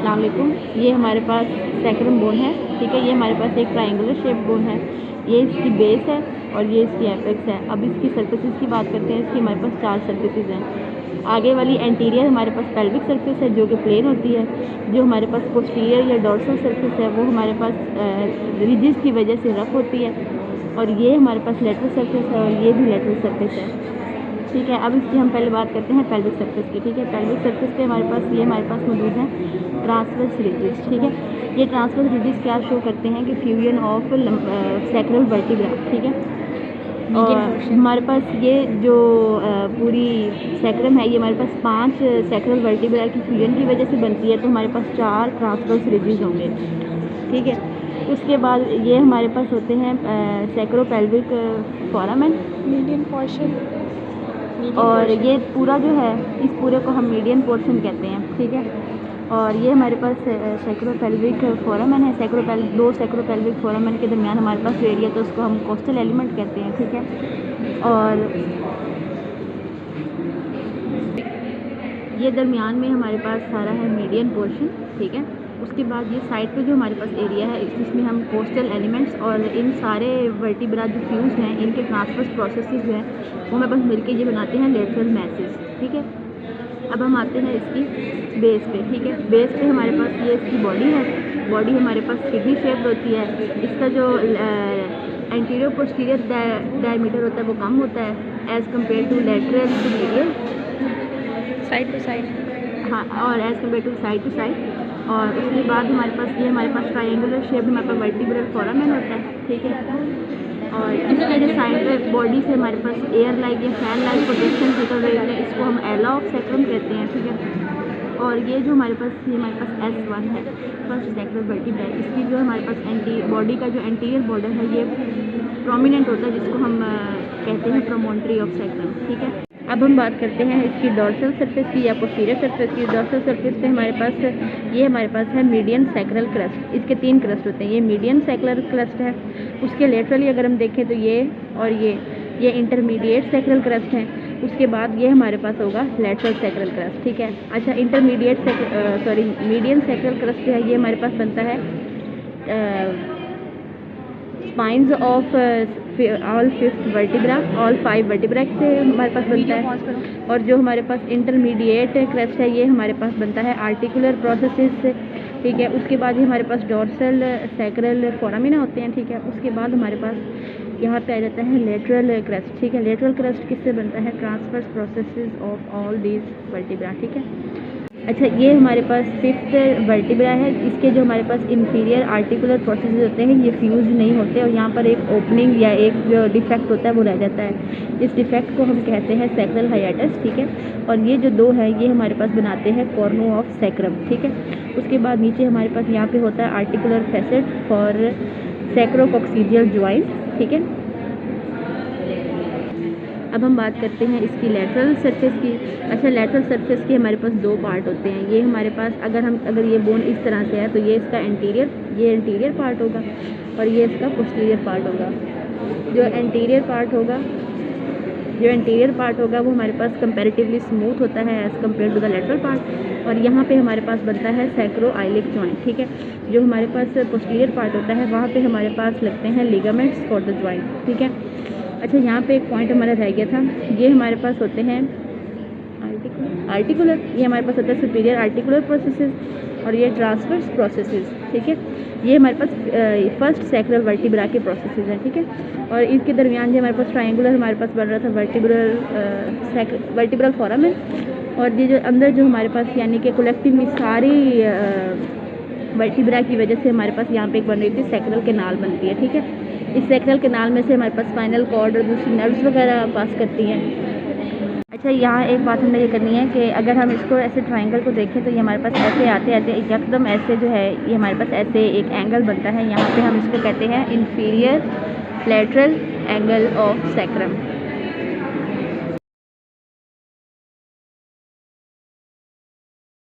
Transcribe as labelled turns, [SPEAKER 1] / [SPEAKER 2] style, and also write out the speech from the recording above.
[SPEAKER 1] अस्सलाम वालेकुम। ये हमारे पास सैक्रम बोन है, ठीक है। ये हमारे पास एक ट्रायंगुलर शेप बोन है, ये इसकी बेस है और ये इसकी एपेक्स है। अब इसकी सर्फेसिस की बात करते हैं। इसकी हमारे पास 4 सर्फेसिस हैं। आगे वाली एंटीरियर हमारे पास पेल्विक सर्फेस है जो कि प्लेन होती है। जो हमारे पास पोस्टीरियर या डोर्सल सर्फेस है वो हमारे पास रिजिस की वजह से रफ होती है। और ये हमारे पास लेटरल सर्फेस है और ये भी लेटरल सर्फेस है, ठीक है। अब इसकी हम पहले बात करते हैं पेल्विक सर्फेस की, ठीक है। पेल्विक सर्फेस पे हमारे पास मौजूद है ट्रांसवर्स रिजिस, ठीक है। ये ट्रांसवर्स रिजिस क्या शो करते हैं कि फ्यूजन ऑफ सैक्रल वर्टिब्रा, ठीक है। और हमारे पास ये जो पूरी सैक्रम है ये हमारे पास 5 सैक्रल वर्टिब्रा की फ्यूजन की वजह से बनती है, तो हमारे पास 4 ट्रांसवर्स रिजिस होंगे, ठीक है। उसके बाद ये हमारे पास होते हैं सैक्रोपेल्विक फोरामेन
[SPEAKER 2] मीडियन पोर्शन,
[SPEAKER 1] और ये पूरा जो है इस पूरे को हम मीडियन पोर्शन कहते हैं, ठीक है। और ये हमारे पास सैक्रोपेल्विक फोरामेन है। दो सैक्रोपेल्विक फोरामेन के दरमियान हमारे पास जो एरिया तो उसको हम कोस्टल एलिमेंट कहते हैं, ठीक है। और ये दरमियान में हमारे पास सारा है मीडियन पोर्शन, ठीक है। उसके बाद ये साइड पे जो हमारे पास एरिया है इसमें हम कोस्टल एलिमेंट्स और इन सारे वर्टिब्रा जो फ्यूज हैं इनके ट्रांसफर्स प्रोसेसेस जो हैं वो हमारे पास मिलके ये बनाते हैं लेटरल मैसेज, ठीक है। अब हम आते हैं इसकी बेस पे, ठीक है। बेस पे हमारे पास ये इसकी बॉडी है। बॉडी हमारे पास किडनी शेप्ड होती है। इसका जो एंटीरियर पोस्टीरियर डायमीटर होता है वो कम होता है as compare to lateral to medial,
[SPEAKER 2] side to side,
[SPEAKER 1] हाँ, और एज़ कम्पेयर टू साइड। और उसके बाद हमारे पास ट्रायंगुलर शेप हमारे पास वर्टिब्रल फोरामेन होता है, ठीक है। और इसके जो साइड बॉडी से हमारे पास एयर लाइक या फैन लाइक प्रोटेक्शन निकल रही है, इसको हम एला ऑफ सैक्रम कहते हैं, ठीक है। और ये जो हमारे पास S1 है, फर्स्ट सैक्रल वर्टिब्रा, इसकी जो हमारे पास बॉडी का जो एंटीरियर बॉर्डर है ये प्रोमिनेंट होता है जिसको हम कहते हैं प्रोमोन्ट्री ऑफ सैक्रम, ठीक है। अब हम बात करते हैं इसकी डोर्सल सरफेस की या पोस्टीरियर सरफेस की। डोर्सल सरफेस पे हमारे पास है मीडियन सैक्रल क्रस्ट। इसके 3 क्रस्ट होते हैं। ये मीडियन सैक्रल क्रस्ट है। उसके लेटरली अगर हम देखें तो ये और ये इंटरमीडिएट सैक्रल क्रस्ट है। उसके बाद ये हमारे पास होगा लेटरल सैक्रल क्रस्ट, ठीक है। अच्छा, मीडियन सैक्रल क्रस्ट जो है ये हमारे पास बनता है स्पाइन्स ऑफ ऑल 5 वर्टिब्रा से हमारे पास बनता है। और जो हमारे पास इंटरमीडिएट क्रस्ट है ये हमारे पास बनता है आर्टिकुलर प्रोसेसेस से, ठीक है। उसके बाद ये हमारे पास डोर्सल सैक्रल फोरामिना होते हैं, ठीक है। उसके बाद हमारे पास यहाँ पे आ जाता है लेटरल क्रस्ट, ठीक है। लेटरल क्रस्ट किससे बनता है? Transverse processes of all these vertebra, ठीक है। अच्छा, ये हमारे पास 5th वर्टिब्रा है। इसके जो हमारे पास इंफीरियर आर्टिकुलर प्रोसेसेस होते हैं ये फ्यूज नहीं होते और यहाँ पर एक ओपनिंग या एक जो डिफेक्ट होता है वो रह जाता है। इस डिफेक्ट को हम कहते हैं सैक्रल हाइएटस, ठीक है। और ये जो 2 है ये हमारे पास बनाते हैं कॉर्नो ऑफ सैक्रम, ठीक है। उसके बाद नीचे हमारे पास यहाँ पे होता है आर्टिकुलर फैसेट फॉर सैक्रोकॉक्सीडियल जॉइंट, ठीक है। अब हम बात करते हैं इसकी लेटरल सरफेस की। अच्छा, लेटरल सरफेस के हमारे पास 2 पार्ट होते हैं। ये हमारे पास अगर ये बोन इस तरह से है तो ये इसका एंटीरियर पार्ट होगा और ये इसका पोस्टीरियर पार्ट होगा। जो एंटीरियर पार्ट होगा वो हमारे पास कंपैरेटिवली स्मूथ होता है as compare to the lateral part. और यहाँ पे हमारे पास बनता है सैक्रोआइलिक जॉइंट, ठीक है। जो हमारे पास पोस्टीरियर पार्ट होता है वहाँ पे हमारे पास लगते हैं लिगामेंट्स फॉर द जॉइंट, ठीक है। अच्छा, यहाँ पे एक पॉइंट हमारा रह गया था। ये हमारे पास होते हैं आर्टिकुलर, ये हमारे पास होता है सुपीरियर आर्टिकुलर प्रोसेसेस और ये ट्रांसवर्स प्रोसेसेस, ठीक है। ये हमारे पास फर्स्ट सैक्रल वर्टिब्रा के प्रोसेसेस हैं, ठीक है। और इसके दरमियान जो हमारे पास ट्रायंगुलर हमारे पास बन रहा था वर्टिब्रल फोरामेन। और ये जो अंदर जो हमारे पास यानी कि कलेक्टिवली सारी वर्टिब्रा की वजह से हमारे पास यहाँ पे एक बन रही थी सैक्रल कैनाल बनती है, ठीक है। इस सैक्रल कैनाल में से हमारे पास स्पाइनल कॉर्ड और दूसरी नर्व्स वगैरह पास करती हैं। अच्छा, यहाँ एक बात हमें ये करनी है कि अगर हम इसको ऐसे ट्रायंगल को देखें तो ये हमारे पास ऐसे आते एकदम ऐसे जो है ये हमारे पास ऐसे एक एंगल बनता है। यहाँ पे हम इसको कहते हैं inferior lateral angle of sacrum.